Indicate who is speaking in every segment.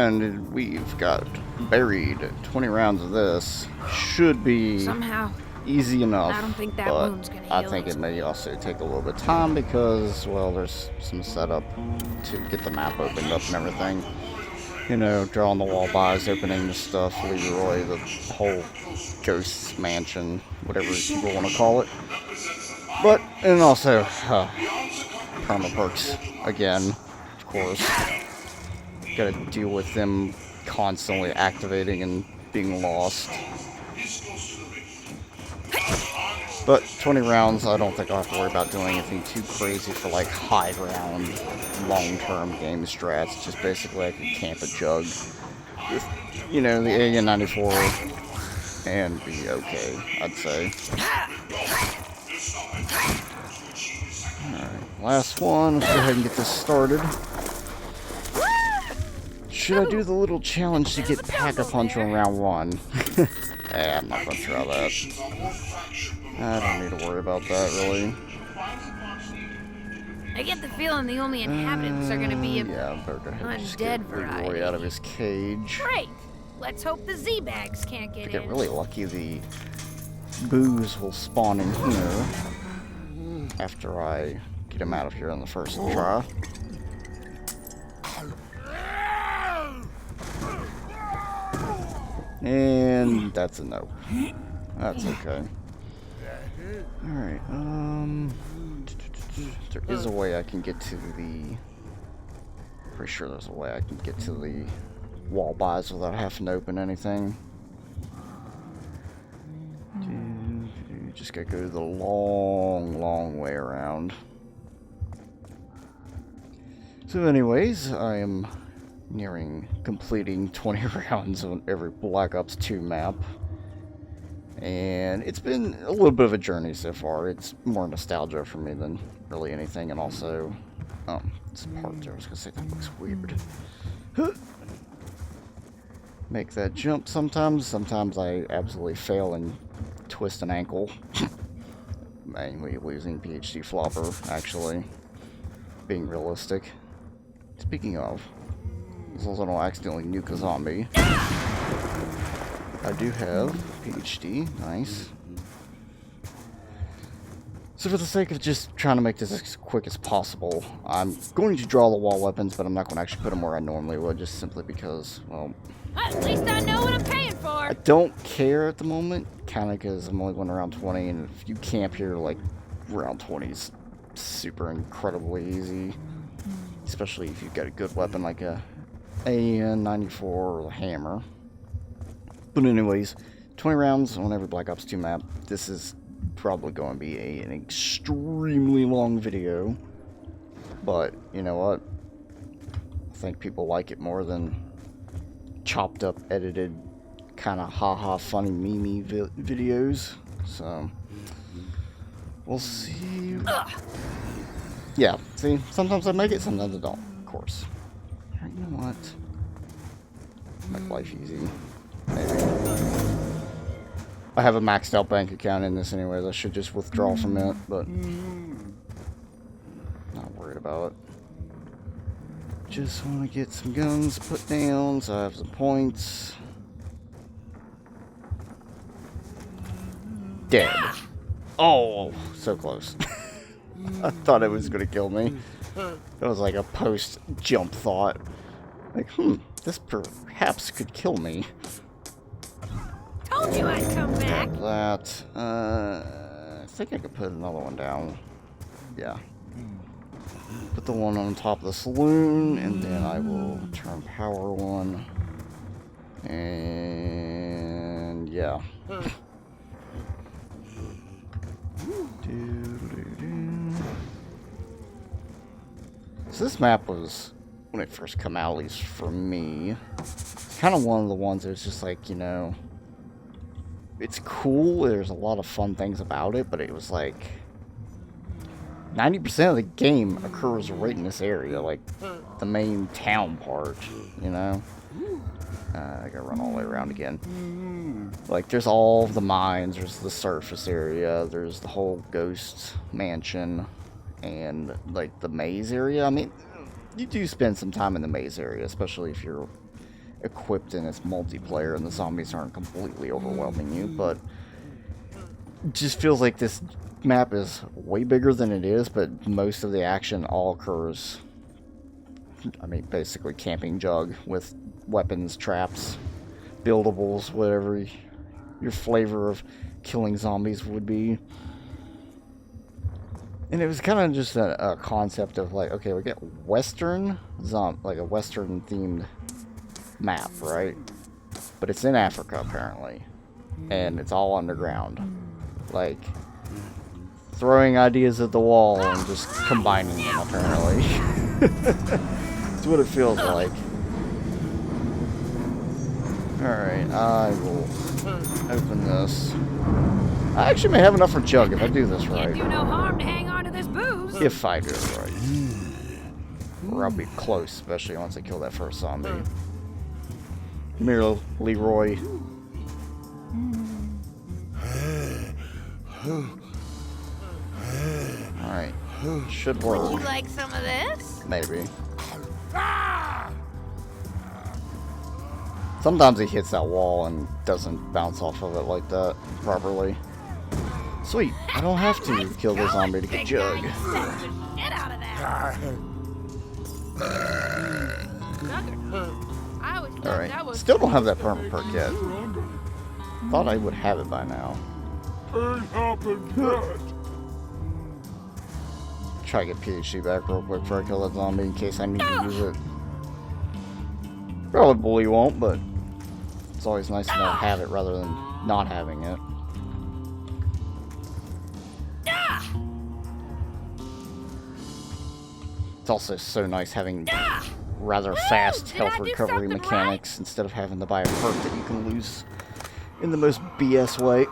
Speaker 1: And we've got buried 20 rounds of this. Should be
Speaker 2: Somehow,
Speaker 1: easy enough,
Speaker 2: I don't think that
Speaker 1: but
Speaker 2: wound's gonna
Speaker 1: I
Speaker 2: heal.
Speaker 1: think it may also take a little bit of time because, well, there's some setup to get the map opened up and everything. You know, drawing the wall buys, opening the stuff, Leroy, the whole ghost mansion, whatever people want to call it. But, and also, perma perks, again, of course. Gotta deal with them constantly activating and being lost. But 20 rounds, I don't think I'll have to worry about doing anything too crazy for like high round, long-term game strats. Just basically I can camp a jug with, you know, the AN-94 and be okay, I'd say. Alright, last one. Let's go ahead and get this started. Should I do the little challenge to get Pack-a-Punch on round 1? I'm not gonna try that. I don't need to worry about that, really.
Speaker 2: I get the feeling the only inhabitants are gonna be
Speaker 1: yeah, better go ahead and just get
Speaker 2: undead variety.
Speaker 1: Leroy out of his cage.
Speaker 2: Great! Let's hope the Z-bags can't get
Speaker 1: If I
Speaker 2: in.
Speaker 1: get really lucky, the booze will spawn in here after I get him out of here on the first try. And that's a no. That's okay. Alright, there is a way I can get to the... Pretty sure there's a way I can get to the wall buys without having to open anything. Just gotta go the long way around. So anyways, I am nearing completing 20 rounds on every Black Ops 2 map. And it's been a little bit of a journey so far. It's more nostalgia for me than really anything. And also, this part there, I was gonna say that looks weird. Make that jump sometimes. Sometimes I absolutely fail and twist an ankle. Mainly losing PhD flopper, actually. Being realistic. Speaking of, as long as I don't accidentally nuke a zombie. I do have PhD, nice. So for the sake of just trying to make this as quick as possible, I'm going to draw the wall weapons, but I'm not going to actually put them where I normally would, just simply because, well...
Speaker 2: At least I know what I'm paying for!
Speaker 1: I don't care at the moment, kind of because I'm only going around 20, and if you camp here, like, round 20 is super incredibly easy. Especially if you've got a good weapon like a AN-94 or a hammer. But anyways, 20 rounds on every Black Ops 2 map. This is probably going to be an extremely long video. But, you know what? I think people like it more than chopped up, edited, kind of haha funny meme videos. So, we'll see. Yeah, see, sometimes I make it, sometimes I don't, of course. Alright, you know what? Make life easy. Maybe. I have a maxed out bank account in this anyways. I should just withdraw from it, but not worried about it. Just want to get some guns put down so I have some points. Dead. Oh, so close. I thought it was going to kill me. That was like a post-jump thought. Like, this perhaps could kill me.
Speaker 2: Told you I'd come back!
Speaker 1: That, I think I could put another one down. Yeah. Put the one on top of the saloon, and then I will turn power one. And, yeah. So this map was, when it first came out, at least for me, kind of one of the ones that was just like, you know, it's cool, there's a lot of fun things about it, but it was like 90% of the game occurs right in this area, like the main town part, you know? I gotta run all the way around again. Like, there's all the mines, there's the surface area, there's the whole ghost mansion, and, like, the maze area. I mean, you do spend some time in the maze area, especially if you're equipped in its multiplayer and the zombies aren't completely overwhelming you, but it just feels like this map is way bigger than it is, but most of the action all occurs, I mean, basically camping jug with weapons, traps, buildables, whatever your flavor of killing zombies would be. And it was kind of just a concept of like, okay, we get Western like a Western themed map, right? But it's in Africa apparently, and it's all underground. Like throwing ideas at the wall and just combining them apparently. That's what it feels like. Alright, I will open this. I actually may have enough for Jug if I do this right.
Speaker 2: Can't do no harm to hang on to this booze.
Speaker 1: If I do it right. Or I'll be close, especially once I kill that first zombie. Come here, Leroy. Alright. Should work.
Speaker 2: Would you like some of this?
Speaker 1: Maybe. Sometimes he hits that wall and doesn't bounce off of it like that properly. Sweet, I don't have to kill the zombie to get Jug.
Speaker 2: Get out of that. I always thought that
Speaker 1: Alright,
Speaker 2: was
Speaker 1: still don't have that perma perk yet. Thought I would have it by now. Try to get PhD back real quick before I kill that zombie in case I need to use it. Probably won't, but it's always nice to have it rather than not having it. It's also so nice having rather fast health recovery mechanics instead of having to buy a perk that you can lose in the most BS way.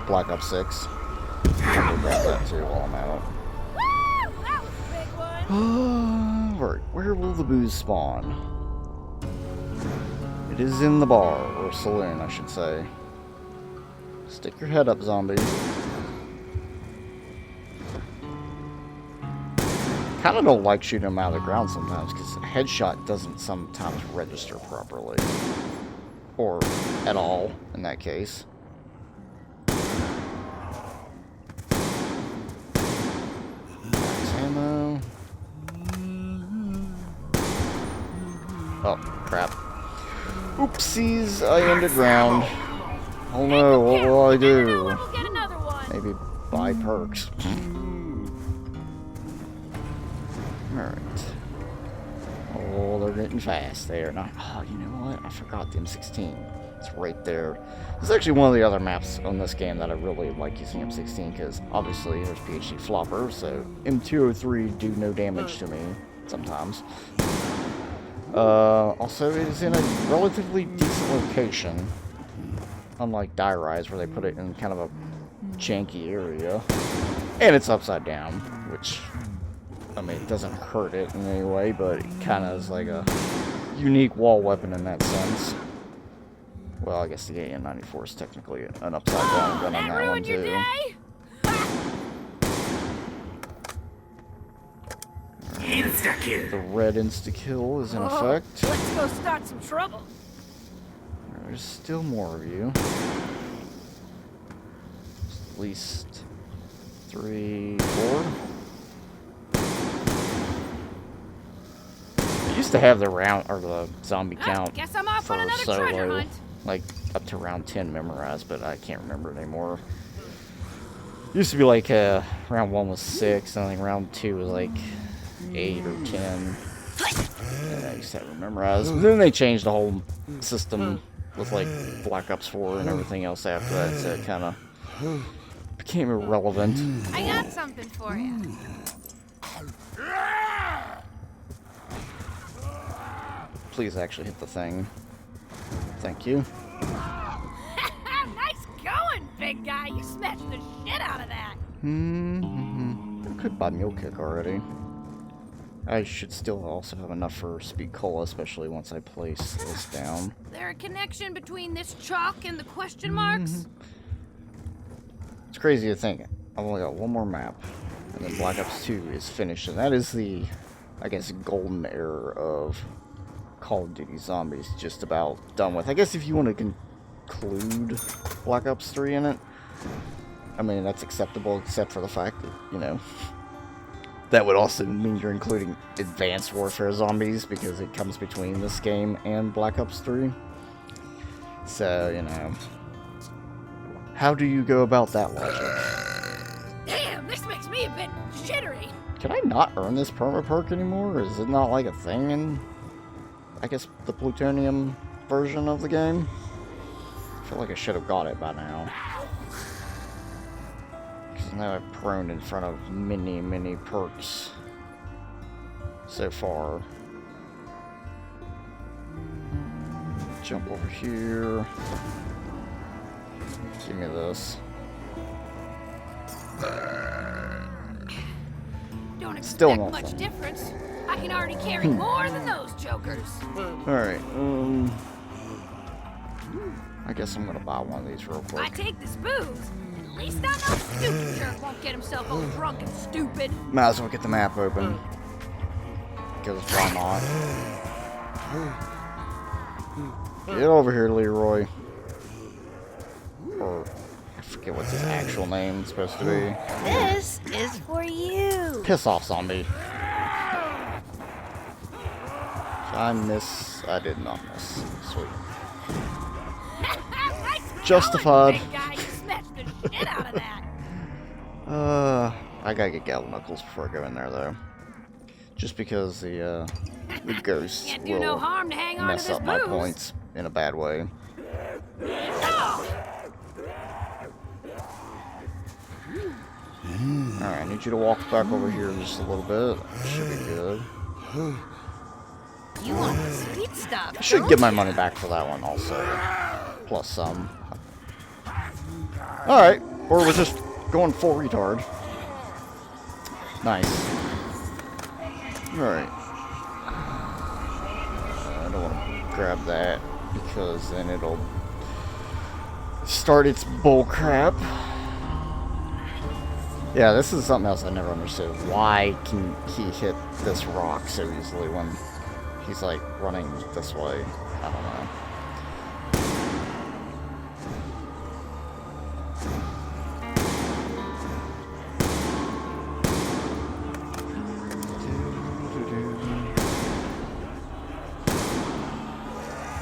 Speaker 1: Black Ops 6. I'll grab that too while I'm out.
Speaker 2: Woo! That was a big one.
Speaker 1: Right, where will the booze spawn? It is in the bar, or saloon, I should say. Stick your head up, zombie. Kinda don't like shooting them out of the ground sometimes, because a headshot doesn't sometimes register properly. Or at all, in that case. Nice ammo. Oh, crap. Oopsies, I underground. Oh no, what will I do?
Speaker 2: We'll get another one.
Speaker 1: Maybe buy perks. Alright. Oh, they're getting fast there. Not, oh, you know what? I forgot the M16. It's right there. This is actually one of the other maps on this game that I really like using M16 because obviously there's PhD flopper, so M203 do no damage to me sometimes. Also, it is in a relatively decent location. Unlike Die Rise, where they put it in kind of a janky area. And it's upside down, which, I mean, it doesn't hurt it in any way, but it kind of is like a unique wall weapon in that sense. Well, I guess the AN-94 is technically an upside down gun on that one,
Speaker 2: Your
Speaker 1: too.
Speaker 2: day?
Speaker 3: Insta-kill.
Speaker 1: The red insta-kill is in effect.
Speaker 2: Let's go start some trouble.
Speaker 1: There's still more of you. At least 3, 4. I used to have the round or the zombie count
Speaker 2: Guess I'm off
Speaker 1: for
Speaker 2: on another treasure
Speaker 1: solo,
Speaker 2: hunt.
Speaker 1: like up to round 10 memorized, but I can't remember it anymore. Used to be like round 1 was 6, and I think round 2 was like 8 or 10. And I used to have it memorized. But then they changed the whole system with like Black Ops 4 and everything else after that, so it kind of became irrelevant.
Speaker 2: I got something for you.
Speaker 1: Please actually hit the thing. Thank you.
Speaker 2: Nice going, big guy. You smashed the shit out of that.
Speaker 1: I could buy Mule Kick already. I should still also have enough for Speed Cola, especially once I place this down.
Speaker 2: There a connection between this chalk and the question marks?
Speaker 1: It's crazy to think. I've only got one more map, and then Black Ops 2 is finished, and that is the, I guess, golden era of Call of Duty Zombies just about done with. I guess if you want to include Black Ops 3 in it, I mean, that's acceptable, except for the fact that, you know, that would also mean you're including Advanced Warfare Zombies, because it comes between this game and Black Ops 3. So, you know, how do you go about that logic?
Speaker 2: Damn, this makes me a bit jittery.
Speaker 1: Can I not earn this perma perk anymore? Is it not like a thing in, I guess, the plutonium version of the game? I feel like I should have got it by now. Because now I've prone in front of many perks so far. Jump over here. Give me this.
Speaker 2: Don't
Speaker 1: Still
Speaker 2: expect much
Speaker 1: nothing.
Speaker 2: difference. I can already carry more than those jokers.
Speaker 1: Alright, I guess I'm gonna buy one of these real
Speaker 2: I
Speaker 1: quick.
Speaker 2: take this booze. At least I know stupid jerk won't get himself all drunk and stupid.
Speaker 1: Might as well get the map open. Because why not? Get over here, Leroy. Or, I forget what his actual name's supposed to be.
Speaker 2: This is for you.
Speaker 1: Piss off, zombie. I did not miss. Sweet.
Speaker 2: Nice
Speaker 1: Justified.
Speaker 2: going, big guy. You smashed the shit out of that.
Speaker 1: I gotta get Galvan Knuckles before I go in there, though. Just because the ghosts
Speaker 2: Can't do no
Speaker 1: will
Speaker 2: harm to hang on to
Speaker 1: mess
Speaker 2: this
Speaker 1: up my
Speaker 2: booze.
Speaker 1: points in a bad way.
Speaker 2: Oh,
Speaker 1: Alright, I need you to walk back over here just a little bit. Should be good.
Speaker 2: you want the sweet stuff?
Speaker 1: I should
Speaker 2: don't
Speaker 1: get my
Speaker 2: you?
Speaker 1: money back for that one also. Plus some. Alright, or we're just going full retard. Nice. Alright. I don't want to grab that because then it'll start its bull crap. Yeah, this is something else I never understood. Why can he hit this rock so easily when he's like running this way? I don't know.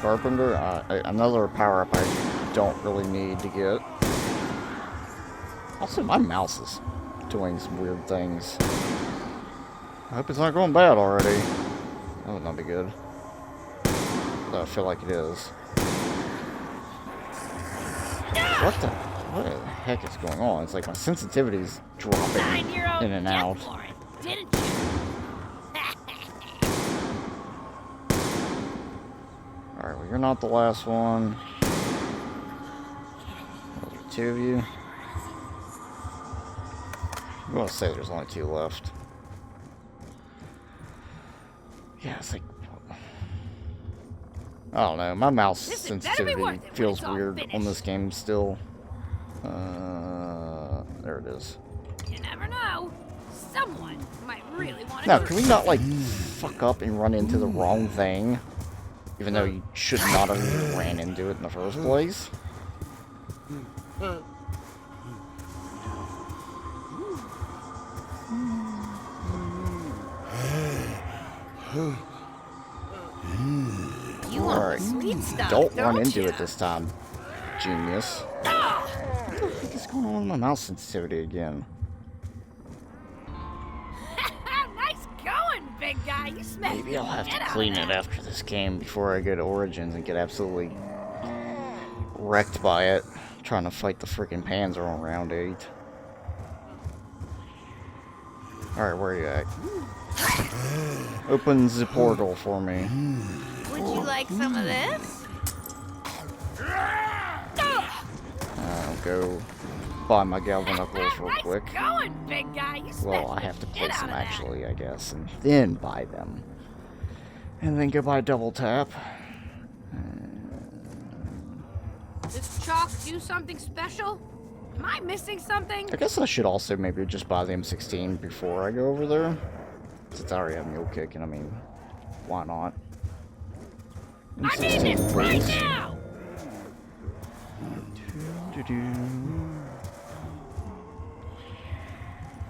Speaker 1: Carpenter, another power up I don't really need to get. Also, my mouse is doing some weird things. I hope it's not going bad already. That would not be good. Though I feel like it is. What the heck is going on? It's like my sensitivity's dropping
Speaker 2: Signed your own
Speaker 1: in and
Speaker 2: death
Speaker 1: out.
Speaker 2: warrant, didn't you?
Speaker 1: Alright, well, you're not the last one. Those are two of you. I'm gonna say there's only two left. Yeah, it's like, I don't know. My mouse
Speaker 2: This had better be worth
Speaker 1: sensitivity
Speaker 2: it when
Speaker 1: feels
Speaker 2: it's all
Speaker 1: weird on
Speaker 2: finished.
Speaker 1: this game still. There it is.
Speaker 2: You never know. Someone might really want to.
Speaker 1: Now, can we not like fuck up and run into the wrong thing? Even though you should not have even ran into it in the first place?
Speaker 2: You want
Speaker 1: Alright.
Speaker 2: the sweet stuff?
Speaker 1: Don't run into
Speaker 2: ya?
Speaker 1: it this time, genius. What the heck is going on with my mouse sensitivity again?
Speaker 2: Nice going, big guy. You smashed
Speaker 1: Maybe
Speaker 2: the
Speaker 1: I'll have
Speaker 2: shit
Speaker 1: to
Speaker 2: out of
Speaker 1: clean it
Speaker 2: that.
Speaker 1: after this game before I go to Origins and get absolutely wrecked by it. Trying to fight the freaking Panzer on round 8. Alright, where are you at? Open the portal for me.
Speaker 2: Would you like some of this?
Speaker 1: I'll go buy my Galvan Knuckles real
Speaker 2: Nice
Speaker 1: quick.
Speaker 2: going, big guy. You
Speaker 1: Well,
Speaker 2: smashed
Speaker 1: I have
Speaker 2: the
Speaker 1: to
Speaker 2: shit
Speaker 1: place
Speaker 2: out
Speaker 1: them
Speaker 2: of that.
Speaker 1: actually, I guess, and then buy them. And then go buy double tap.
Speaker 2: Does chalk do something special? Am I missing something?
Speaker 1: I guess I should also maybe just buy the M16 before I go over there. Since I already have Mule Kick, and I mean, why not?
Speaker 2: I need this right now!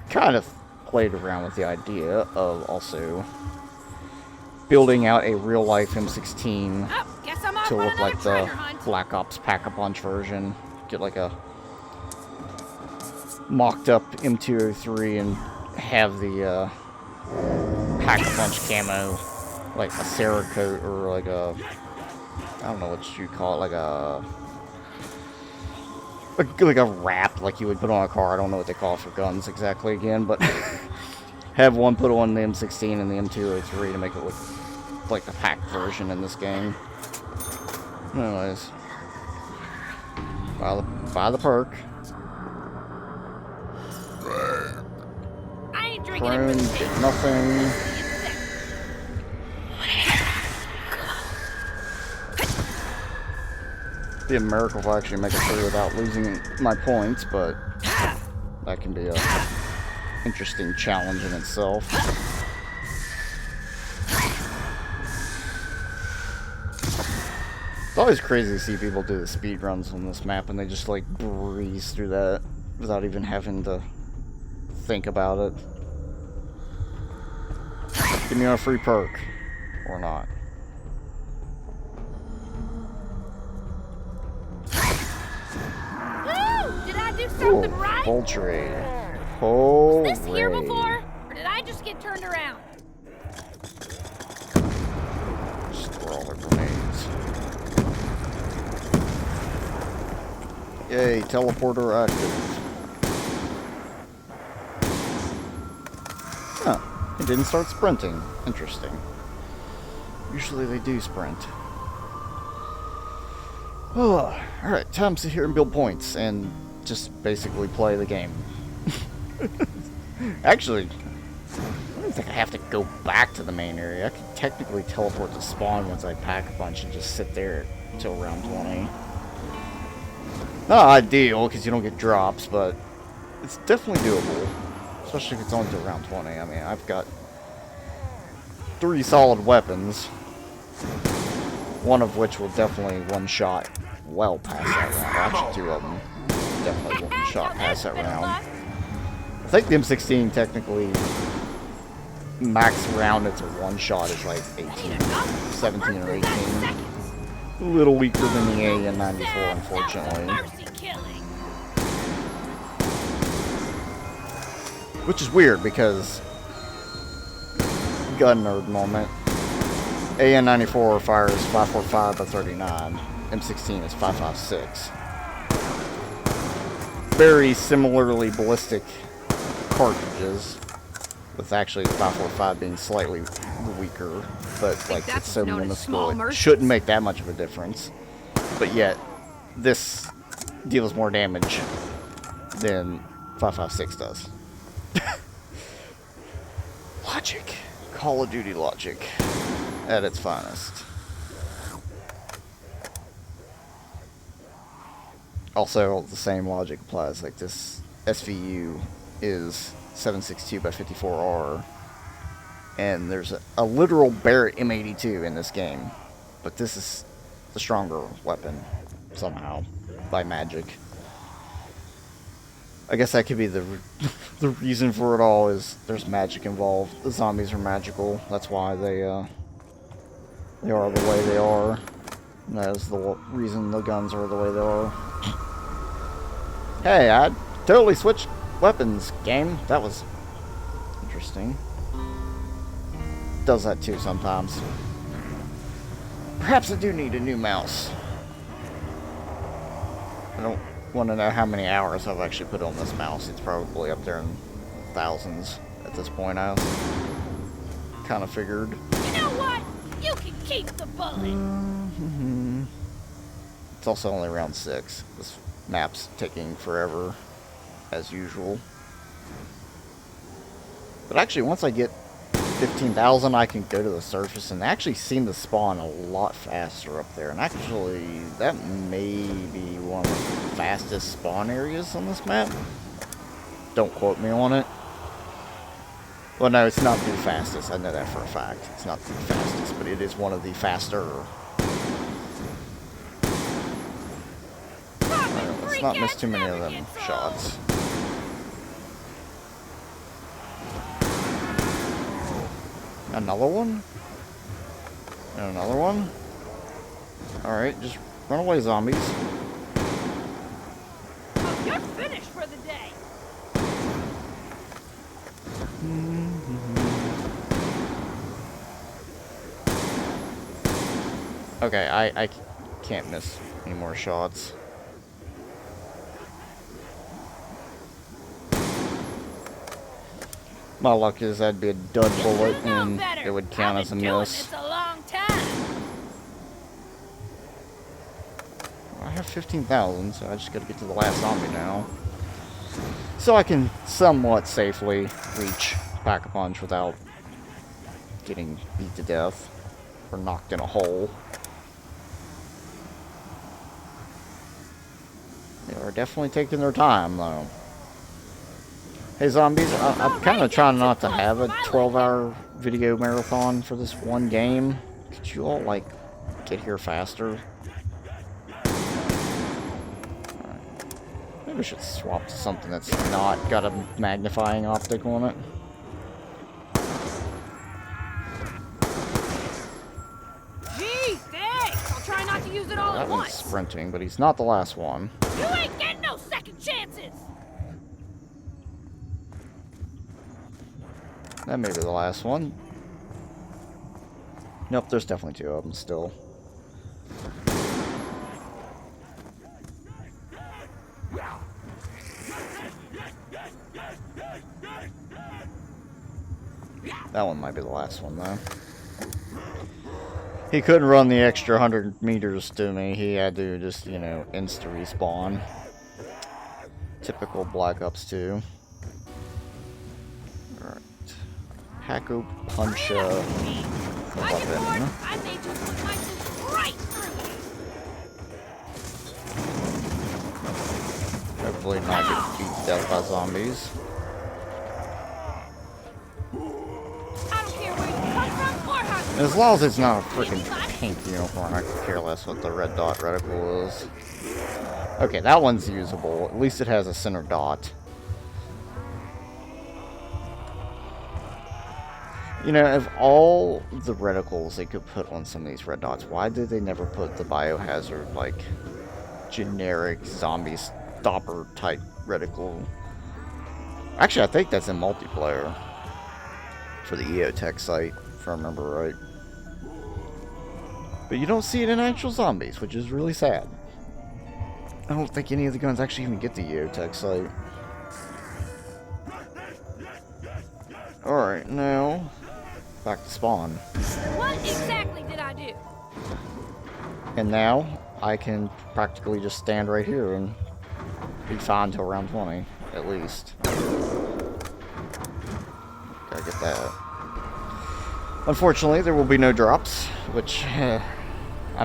Speaker 1: Kind of played around with the idea of also building out a real-life M16
Speaker 2: Oh, guess I'm off
Speaker 1: to
Speaker 2: on
Speaker 1: look
Speaker 2: another
Speaker 1: like the
Speaker 2: treasure hunt.
Speaker 1: Black Ops Pack-a-Punch version. Get like a mocked up M203 and have the Pack-a-Punch camo, like a Cerakote or like a, I don't know what you call it, like a wrap like you would put on a car. I don't know what they call it for guns exactly again, but have one put on the M16 and the M203 to make it look like the pack version in this game. Anyways, buy the perk.
Speaker 2: I ain't drinking it
Speaker 1: Prone,
Speaker 2: for the
Speaker 1: get
Speaker 2: taste.
Speaker 1: nothing. The America will actually make it through without losing my points, but that can be a interesting challenge in itself. It's always crazy to see people do the speed runs on this map and they just like breeze through that without even having to think about it. Give me a free perk or not.
Speaker 2: Woo! Did I do something
Speaker 1: Ooh,
Speaker 2: right?
Speaker 1: Poultry.
Speaker 2: Was this here
Speaker 1: Hooray.
Speaker 2: before? Or did I just get turned around?
Speaker 1: Just throw all the grenades. Yay, teleporter active. Huh, it didn't start sprinting. Interesting. Usually they do sprint. Oh, alright, time to sit here and build points and just basically play the game. Actually, I don't think I have to go back to the main area. I could technically teleport to spawn once I pack a bunch and just sit there until round 20. Not ideal, because you don't get drops, but it's definitely doable. Especially if it's only till round 20. I mean, I've got 3 solid weapons. One of which will definitely one-shot well past that round. Actually, 2 of them definitely one-shot past that round. I think the M16 technically max round it's a one-shot is like 18, 17 or 18. A little weaker than the AN-94, unfortunately. Which is weird because gun nerd moment. AN-94 fires 5.45 by 39. M16 is 5.56. Very similarly ballistic cartridges, with actually 5.45 being slightly weaker, but like it's so minuscule it shouldn't make that much of a difference. But yet, this deals more damage than 5.56 does. Logic. Call of Duty logic at its finest. Also, the same logic applies. Like this SVU is 7.62 by 54R, and there's a literal Barrett M82 in this game, but this is the stronger weapon somehow by magic. I guess that could be the reason for it all is there's magic involved. The zombies are magical. That's why they are the way they are. And that is the reason the guns are the way they are. Hey, I totally switched weapons, game. That was interesting. Does that too sometimes. Perhaps I do need a new mouse. I don't want to know how many hours I've actually put on this mouse. It's probably up there in thousands at this point. I kind of figured.
Speaker 2: You know what? You can keep the bullet.
Speaker 1: It's also only round 6. This map's taking forever, as usual. But actually, once I get 15,000, I can go to the surface and actually seem to spawn a lot faster up there. And actually, that may be one of the fastest spawn areas on this map. Don't quote me on it. Well, no, it's not the fastest. I know that for a fact. It's not the fastest, but it is one of the faster Let's not miss too many of them shots. Another one? And another one? Alright, just run away, zombies.
Speaker 2: Oh, you're finished for the day.
Speaker 1: Okay, I can't miss any more shots. My luck is that'd be a dud bullet and it would count as a miss.
Speaker 2: It's a long time.
Speaker 1: I have 15,000, so I just gotta get to the last zombie now. So I can somewhat safely reach Pack-a-Punch without getting beat to death or knocked in a hole. They are definitely taking their time, though. Hey, zombies, I'm kind of trying not to have a 12-hour video marathon for this one game. Could you all, like, get here faster? Maybe we should swap to something that's not got a magnifying optic on it.
Speaker 2: Gee, thanks. I'll try not to use it all
Speaker 1: That
Speaker 2: at
Speaker 1: one's
Speaker 2: once.
Speaker 1: sprinting, but he's not the last one.
Speaker 2: You ain't getting no second chances.
Speaker 1: That may be the last one. Nope, there's definitely two of them still. That one might be the last one, though. He couldn't run the extra 100 meters to me. He had to just, you know, insta-respawn. Typical Black Ops 2. Alright. Pack-a-Punch,
Speaker 2: I can
Speaker 1: weapon.
Speaker 2: afford. I may just put my fist right through you.
Speaker 1: Hopefully not get beat to death by zombies.
Speaker 2: I don't care where you come from or how you
Speaker 1: As long as it's not a freaking pink uniform, I could care less what the red dot reticle is. Okay, that one's usable. At least it has a center dot. You know, of all the reticles they could put on some of these red dots, why did they never put the biohazard, like, generic zombie stopper type reticle? Actually, I think that's in multiplayer for the EOTech site, if I remember right. But you don't see it in actual zombies, which is really sad. I don't think any of the guns actually even get the EOTech site. Alright, now back to spawn.
Speaker 2: What exactly did I do?
Speaker 1: And now I can practically just stand right here and be fine till round 20, at least. Gotta get that. Unfortunately, there will be no drops, which, I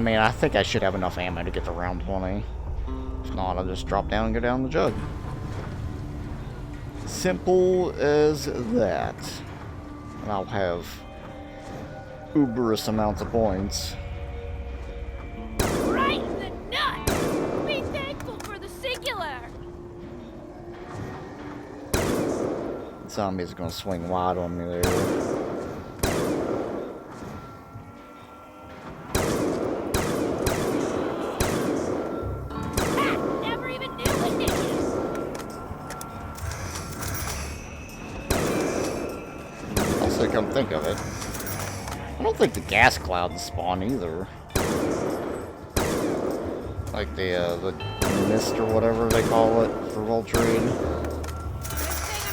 Speaker 1: mean, I think I should have enough ammo to get to round 20. If not, I'll just drop down and go down the jug. Simple as that. And I'll have uberous amounts of points.
Speaker 2: Right in the nut. Be thankful for the singular.
Speaker 1: Zombies are gonna swing wide on me there.
Speaker 2: Never even knew it did you.
Speaker 1: Also, come think of it, I don't think the gas clouds spawn either. Like the mist or whatever they call it for Voltrade.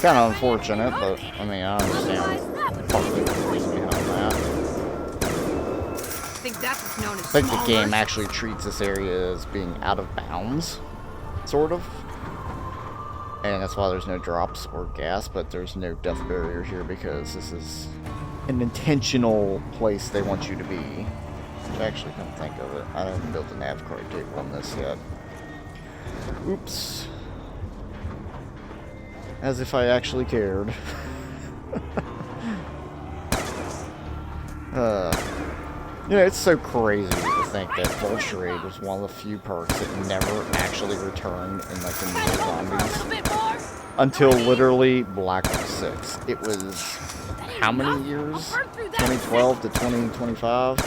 Speaker 1: Kind of unfortunate, but I mean I understand partly the reason behind that.
Speaker 2: I think that's what's known as
Speaker 1: I think the
Speaker 2: small
Speaker 1: game
Speaker 2: mercy.
Speaker 1: actually treats this area as being out of bounds, sort of. And that's why there's no drops or gas, but there's no death barrier here because this is an intentional place they want you to be. Which actually, come think of it, I haven't built a nav card table on this yet. Oops. As if I actually cared. You know, it's so crazy to think that Vulturade was one of the few perks that never actually returned in like the newer zombies until literally Black Ops 6. It was how many years? 2012 to 2025?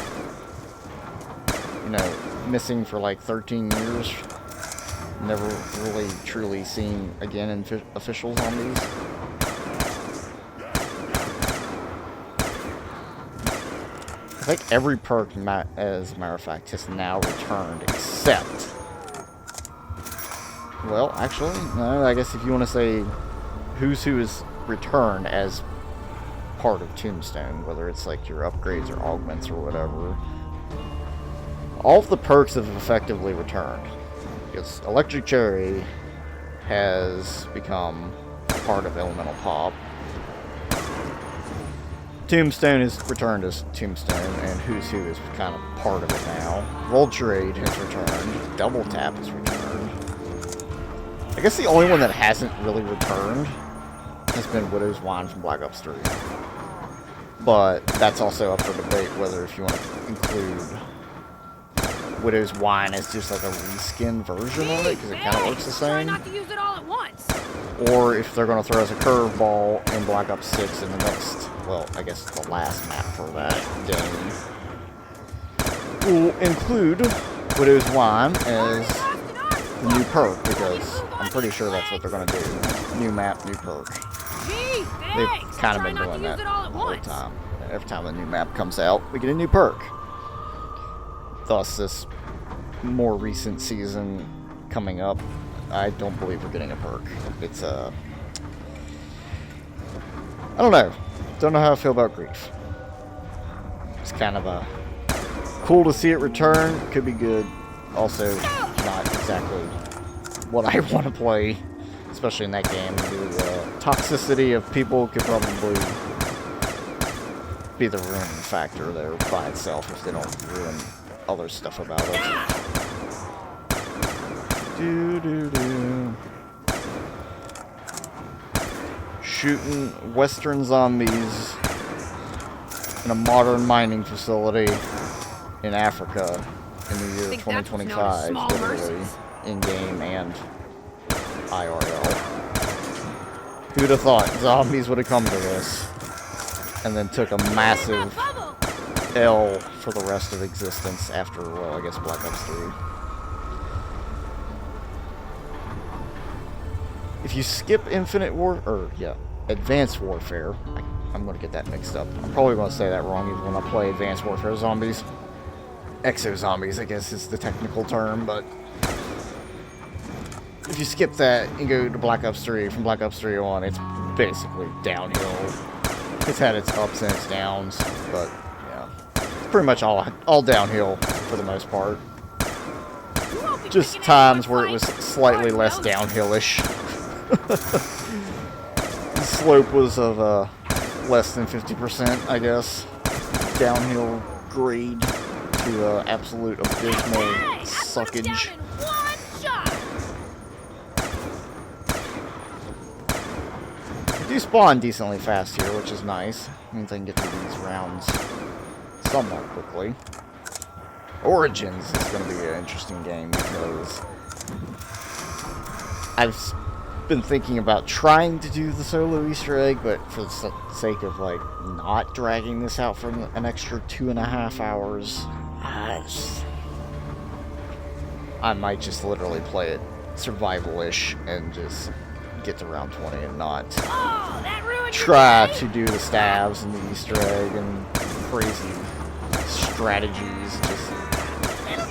Speaker 1: You know, missing for like 13 years. Never really truly seen again in official zombies. I think every perk, as a matter of fact, has now returned, except... Well, actually, no, I guess if you want to say who is returned as part of Tombstone, whether it's like your upgrades or augments or whatever, all of the perks have effectively returned. Because Electric Cherry has become part of Elemental Pop. Tombstone is returned as Tombstone, and Who's Who is kind of part of it now. Vulturade has returned. Double Tap has returned. I guess the only one that hasn't really returned has been Widow's Wine from Black Ops 3. But that's also up for debate whether if you want to include Widow's Wine as just like a reskin version of it, because it kind of works the same.
Speaker 2: Not to use it all at once.
Speaker 1: Or if they're going to throw us a curveball in Black Ops 6 in the next, well, I guess the last map for that game, will include Widow's Wine as the new perk, because I'm pretty sure that's what they're going to do. New map, new perk. They've kind of been doing that the whole time. Every time a new map comes out, we get a new perk. Thus, this more recent season coming up, I don't believe we're getting a perk. It's I don't know. Don't know how I feel about Grief. It's kind of cool to see it return. Could be good. Also, not exactly what I want to play, especially in that game. The toxicity of people could probably be the ruining factor there by itself if they don't ruin other stuff about it. Shooting Western zombies in a modern mining facility in Africa in the year 2025, literally, in-game and IRL. Who'd have thought zombies would have come to this and then took a massive L for the rest of existence after, well, I guess Black Ops 3. If you skip Advanced Warfare, I'm going to get that mixed up. I'm probably going to say that wrong even when I play Advanced Warfare Zombies. Exo Zombies, I guess is the technical term, but if you skip that and go to Black Ops 3, from Black Ops 3 on, it's basically downhill. It's had its ups and its downs, but yeah, it's pretty much all downhill for the most part. Just times where it was slightly less downhill-ish. The slope was of less than 50%, I guess. Downhill grade to absolute abysmal suckage. You do spawn decently fast here, which is nice. Means I can get through these rounds somewhat quickly. Origins is going to be an interesting game because I've been thinking about trying to do the solo Easter egg, but for the sake of like not dragging this out for an extra 2.5 hours, I might just literally play it survival-ish and just get to round 20 and not try to do the stabs and the Easter egg and crazy strategies. Just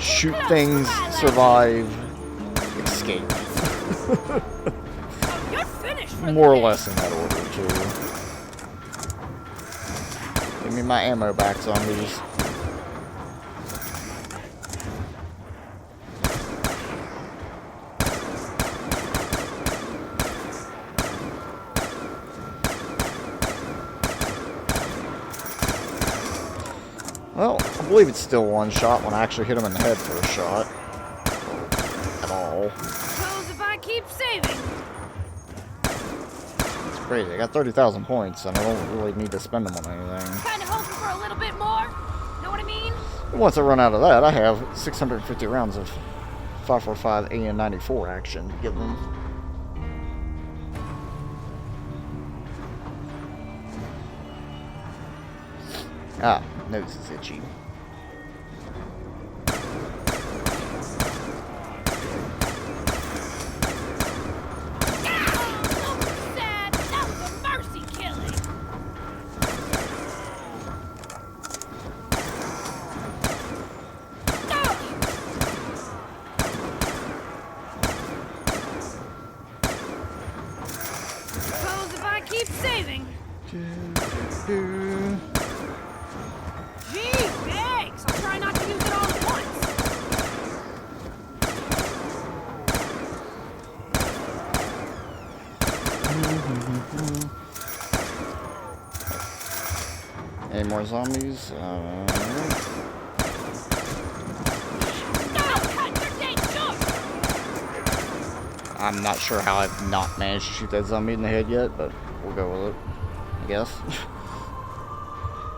Speaker 1: shoot things, survive, escape. More or less in that order, too. Give me my ammo back, zombies. Well, I believe it's still one shot when I actually hit him in the head for a shot. At all.
Speaker 2: Suppose if I keep saving.
Speaker 1: It's crazy. I got 30,000 points, and I don't really need to spend them on anything.
Speaker 2: Kind of hoping for a little bit more. Know what I mean?
Speaker 1: Once I run out of that, I have 650 rounds of 5.45 AN-94 action to give them. Ah, nose is itchy.
Speaker 2: Keep saving. Gee, thanks. I'll try not to use it all at once.
Speaker 1: Any more zombies? I'm not sure how I've not managed to shoot that zombie in the head yet, but we'll go with it, I guess.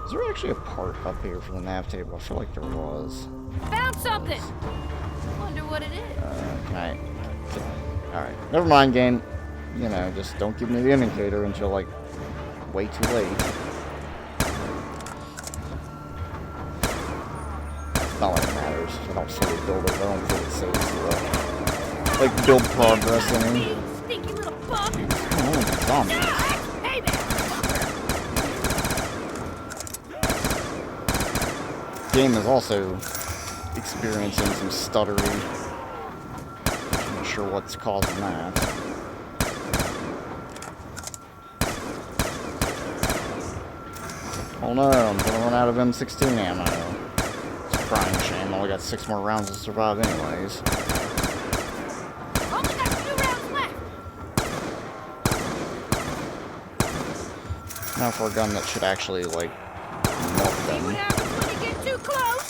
Speaker 1: Is there actually a part up here for the nav table? I feel like there was.
Speaker 2: Found something! Wonder what it is.
Speaker 1: Can I... Alright, never mind, game. You know, just don't give me the indicator until, like, way too late. Not like it matters. I don't fully build it. I don't think it saves the... like, build progress in it.
Speaker 2: Sneaky little bug.
Speaker 1: Oh, zombies.
Speaker 2: Hey there.
Speaker 1: Game is also experiencing some stuttering. I'm not sure what's causing that. Oh no, I'm gonna run out of M16 ammo. It's a crying shame. I only got 6 more rounds to survive anyways.
Speaker 2: Only got 2 rounds left.
Speaker 1: Now for a gun that should actually, like, melt
Speaker 2: See what
Speaker 1: them.
Speaker 2: happens when you get too close.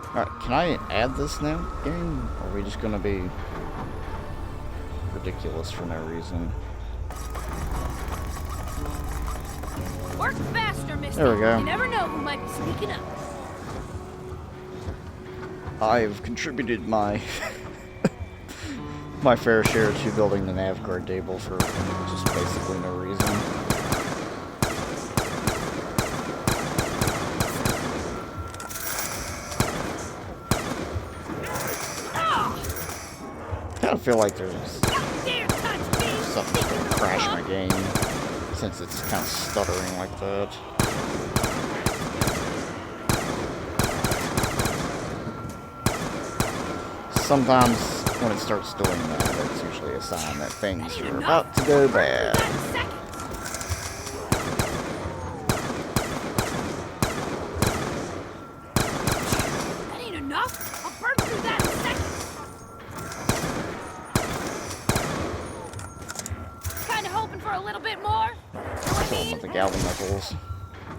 Speaker 1: Alright, can I add this now, game? Or are we just gonna be ridiculous for no reason?
Speaker 2: Work faster, mister.
Speaker 1: There we go.
Speaker 2: You never know who might be sneaking up.
Speaker 1: I've contributed my my fair share to building the nav card table for just basically no reason. I kind of feel like there's
Speaker 2: Dare touch me.
Speaker 1: something that's gonna crash my game since it's kind of stuttering like that. Sometimes when it starts doing that, that's usually a sign that things are about to go bad.
Speaker 2: That ain't enough. I'll burn through that in a second. Kinda hoping for a little bit more.
Speaker 1: Kill them with the galvanicals.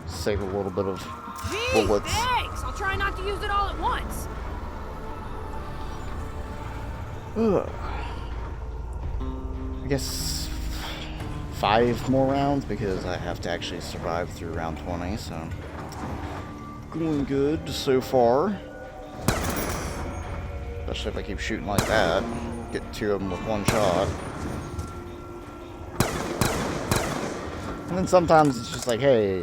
Speaker 1: Save a little bit of
Speaker 2: Gee,
Speaker 1: bullets.
Speaker 2: thanks. I'll try not to use it all at once.
Speaker 1: Ugh. I guess 5 more rounds because I have to actually survive through round 20, so going good so far. Especially if I keep shooting like that. Get 2 of them with 1 shot. And then sometimes it's just like, hey,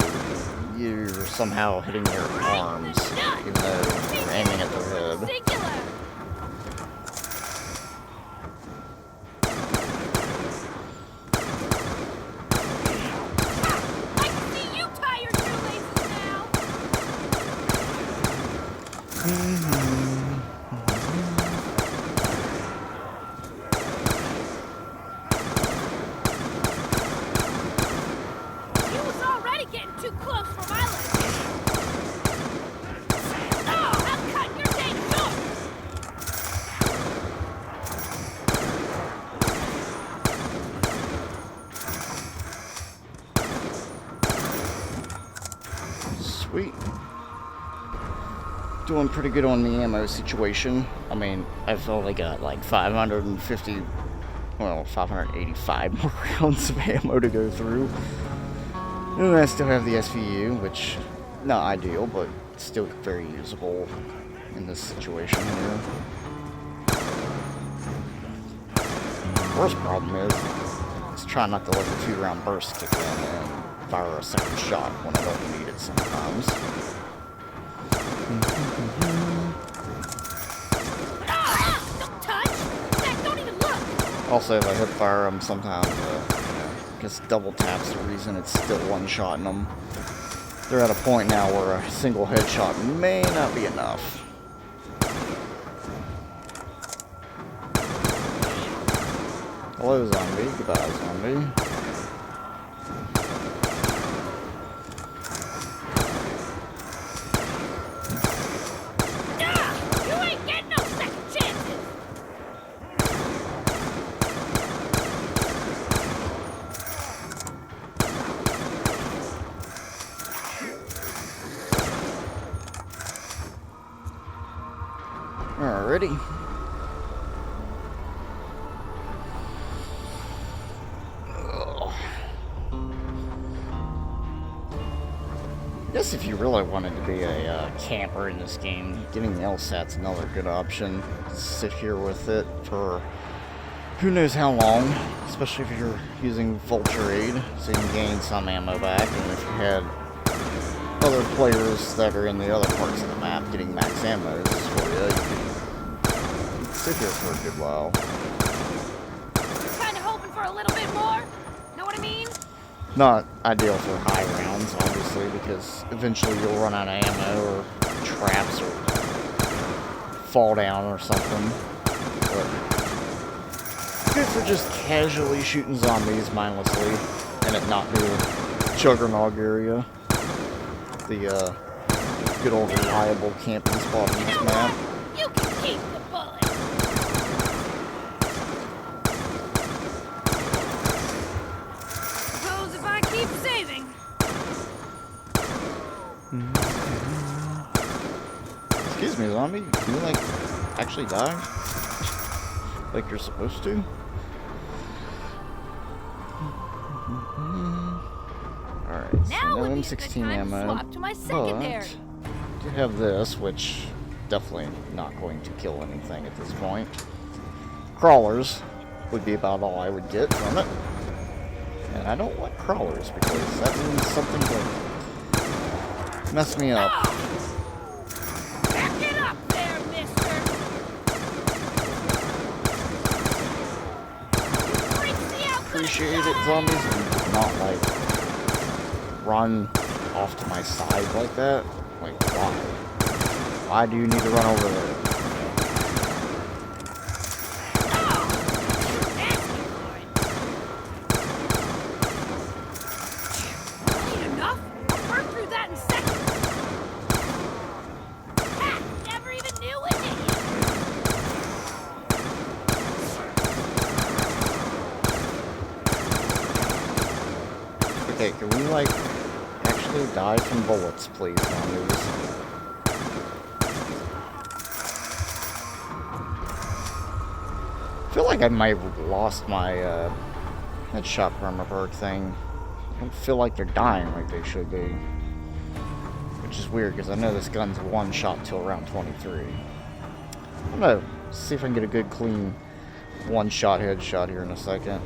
Speaker 1: you're somehow hitting their arms, even though you're aiming at their head.
Speaker 2: Singular. I can see you tie your shoelaces now. You was already getting too close for my liking. Oh, I'm cutting your day short.
Speaker 1: Sweet. Doing pretty good on the ammo situation. I mean, I've only got like 550, well, 585 more rounds of ammo to go through. And I still have the SVU, which, not ideal, but still very usable in this situation here. Worst problem is trying not to let the 2-round burst kick in and fire a second shot when I don't need it sometimes.
Speaker 2: Don't touch! Zach, don't even look!
Speaker 1: Also, if I hip fire them, sometimes I guess double tap's the reason it's still one-shotting them. They're at a point now where a single headshot may not be enough. Hello, zombie. Goodbye, zombie.
Speaker 2: You ain't getting no second chances!
Speaker 1: Alrighty. I guess if you really wanted to be a camper in this game, getting the LSAT's another good option. Sit here with it for who knows how long, especially if you're using Vulture Aid, so you can gain some ammo back, and if you had other players that are in the other parts of the map getting max ammos for you, you could sit here for a good while.
Speaker 2: Kinda hoping for a little bit more? Know what I mean?
Speaker 1: Not ideal for high rounds, obviously, because eventually you'll run out of ammo or traps or fall down or something. But good for just casually shooting zombies mindlessly and it not being Juggernaut area. The good old reliable camping spot on this map.
Speaker 2: You can keep the bullet! Suppose if I keep saving.
Speaker 1: Excuse me, zombie. Can you, like, actually die? Like you're supposed to? Alright, so
Speaker 2: Now
Speaker 1: no
Speaker 2: would be a good
Speaker 1: M16
Speaker 2: time to
Speaker 1: ammo.
Speaker 2: swap to my secondary.
Speaker 1: But I do have this, which definitely not going to kill anything at this point. Crawlers would be about all I would get from it. And I don't want crawlers because that means something could mess me up.
Speaker 2: Back it up there, mister! Freaks me out,
Speaker 1: Appreciate it, zombies, and do not like run off to my side like that. Like, why? Why do you need to run over there?
Speaker 2: Ain't enough? I'll burn through that in seconds. Ha! Never even knew it hit you.
Speaker 1: Okay, can we, like, actually die from bullets, please, zombies? I feel like I might have lost my headshot perma perk thing. I don't feel like they're dying like they should be. Which is weird, because I know this gun's one shot till around 23. I don't know. See if I can get a good, clean one-shot headshot here in a second.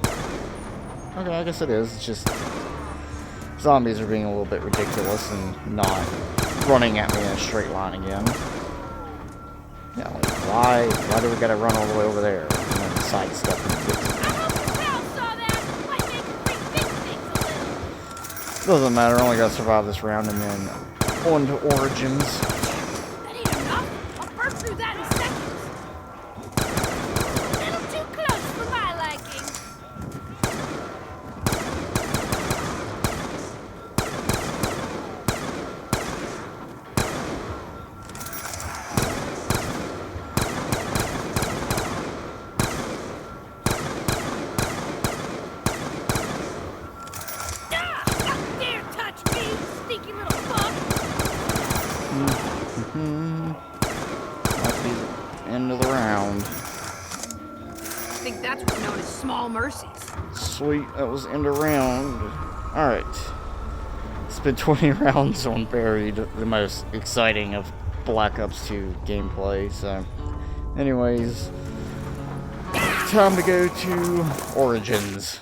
Speaker 1: Okay, I guess it is. It's just zombies are being a little bit ridiculous and not running at me in a straight line again. Yeah, like, why do we gotta run all the way over there and then sidestep and get to
Speaker 2: I hope the crowd saw that. Might make it rethink things a little.
Speaker 1: Doesn't matter, I only gotta survive this round and then on to Origins.
Speaker 2: That ain't enough. I'll burn through that in seconds. A little too close for my liking. Don't dare touch me, sneaky little bug.
Speaker 1: Might be the end of the round.
Speaker 2: I think that's what's known as small mercies.
Speaker 1: Sweet, that was end of round. Alright. Spent 20 rounds on Buried, the most exciting of Black Ops 2 gameplay, so... Anyways... Time to go to Origins.